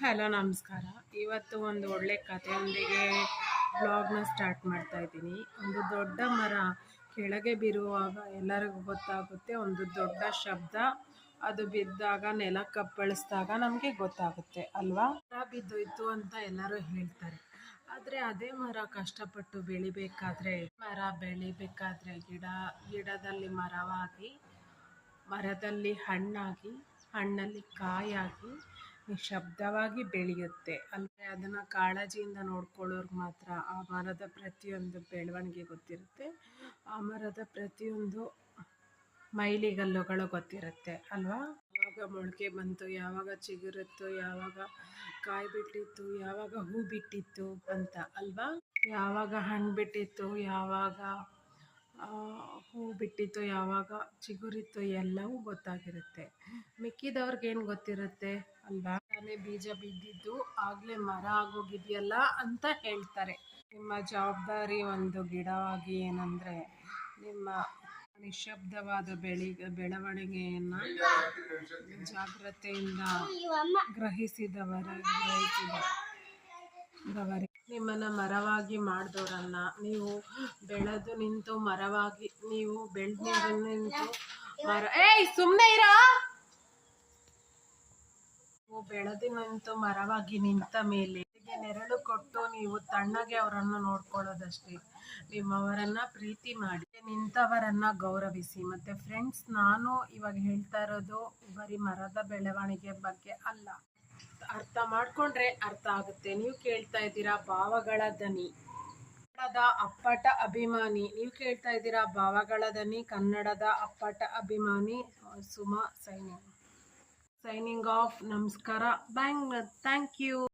Hello ನಮಸ್ಕಾರ. ಇವತ್ತು ಒಂದು ಒಳ್ಳೆ ಕಥೆಯೊಂದಿಗೆ ಬ್ಲಾಗ್ನ ಸ್ಟಾರ್ಟ್ ಮಾಡ್ತಾ ಇದ್ದೀನಿ. ಒಂದು ದೊಡ್ಡ ಮರ ಕೆಳಗೆ ಬೀರುವಾಗ ಎಲ್ಲರಿಗೂ ಗೊತ್ತಾಗುತ್ತೆ, ಒಂದು ದೊಡ್ಡ ಶಬ್ದ. ಅದು ಬಿದ್ದಾಗ ನೆಲ ಕಪ್ಪಳಿಸಿದಾಗ ನಮಗೆ ಗೊತ್ತಾಗುತ್ತೆ ಅಲ್ವಾ. ಮರ ಬಿದ್ದೋಯ್ತು ಅಂತ ಎಲ್ಲರೂ ಹೇಳ್ತಾರೆ, ಆದರೆ ಅದೇ ಮರ ಕಷ್ಟಪಟ್ಟು ಬೆಳಿಬೇಕಾದ್ರೆ ಗಿಡದಲ್ಲಿ ಮರವಾಗಿ, ಮರದಲ್ಲಿ ಹಣ್ಣಾಗಿ, ಹಣ್ಣಲ್ಲಿ ಕಾಯಾಗಿ ನಿಶಬ್ದವಾಗಿ ಬೆಳೆಯುತ್ತೆ. ಅಂದರೆ ಅದನ್ನು ಕಾಳಜಿಯಿಂದ ನೋಡ್ಕೊಳ್ಳೋರ್ಗೆ ಮಾತ್ರ ಆ ಮರದ ಪ್ರತಿಯೊಂದು ಬೆಳವಣಿಗೆ ಗೊತ್ತಿರುತ್ತೆ, ಆ ಮರದ ಪ್ರತಿಯೊಂದು ಮೈಲಿಗಲ್ಲುಗಳು ಗೊತ್ತಿರುತ್ತೆ ಅಲ್ವಾ. ಯಾವಾಗ ಮೊಳಕೆ ಬಂತು, ಯಾವಾಗ ಚಿಗುರಿತ್ತು, ಯಾವಾಗ ಕಾಯಿ ಬಿಟ್ಟಿತ್ತು, ಯಾವಾಗ ಹೂ ಬಿಟ್ಟಿತ್ತು ಅಂತ ಅಲ್ವಾ. ಯಾವಾಗ ಹಣ್ಣು ಬಿಟ್ಟಿತ್ತು, ಯಾವಾಗ ಹೂ ಬಿಟ್ಟಿತ್ತು, ಯಾವಾಗ ಚಿಗುರಿತ್ತು, ಎಲ್ಲವೂ ಗೊತ್ತಾಗಿರುತ್ತೆ. ಮಿಕ್ಕಿದವ್ರಿಗೇನು ಗೊತ್ತಿರುತ್ತೆ ಅಲ್ವಾ. ತಾನೇ ಬೀಜ ಬಿದ್ದಿದ್ದು ಆಗಲೇ ಮರ ಆಗೋಗಿದೆಯಲ್ಲ ಅಂತ ಹೇಳ್ತಾರೆ. ನಿಮ್ಮ ಜವಾಬ್ದಾರಿ ಒಂದು ಗಿಡವಾಗಿ ಏನಂದರೆ, ನಿಮ್ಮ ನಿಶಬ್ದವಾದ ಬೆಳವಣಿಗೆಯನ್ನು ಜಾಗ್ರತೆಯಿಂದ ಗ್ರಹಿಸಿದವರಿಗೆ ನಿಮ್ಮನ್ನು ಮರವಾಗಿ ಮಾಡಿದವರನ್ನ, ನೀವು ಬೆಳೆದು ನಿಂತು ಮರವಾಗಿ, ನೀವು ಬೆಳೆದು ನಿಂತು ಮರ ಸುಮ್ಮನೆ ಇರೋ, ನೀವು ಬೆಳೆದು ನಿಂತು ಮರವಾಗಿ ನಿಂತ ಮೇಲೆ ನೆರಳು ಕೊಟ್ಟು ನೀವು ತಣ್ಣಗೆ ಅವರನ್ನು ನೋಡ್ಕೊಳ್ಳೋದಷ್ಟೇ. ನಿಮ್ಮವರನ್ನ ಪ್ರೀತಿ ಮಾಡಿ, ನಿಂತವರನ್ನ ಗೌರವಿಸಿ. ಮತ್ತು ಫ್ರೆಂಡ್ಸ್, ನಾನು ಇವಾಗ ಹೇಳ್ತಾ ಇರೋದು ಬರೀ ಮರದ ಬೆಳವಣಿಗೆ ಬಗ್ಗೆ ಅಲ್ಲ. ಅರ್ಥ ಮಾಡ್ಕೊಂಡ್ರೆ ಅರ್ಥ ಆಗುತ್ತೆ. ನೀವು ಕೇಳ್ತಾ ಇದ್ದೀರಾ ಭಾವಗಳ ದನಿ, ಕನ್ನಡದ ಅಪ್ಪಟ ಅಭಿಮಾನಿ. ನೀವು ಕೇಳ್ತಾ ಇದ್ದೀರಾ ಭಾವಗಳ ದನಿ, ಕನ್ನಡದ ಅಪ್ಪಟ ಅಭಿಮಾನಿ ಸುಮಾ ಸೈನಿಂಗ್ ಆಫ್. ನಮಸ್ಕಾರ. Thank you.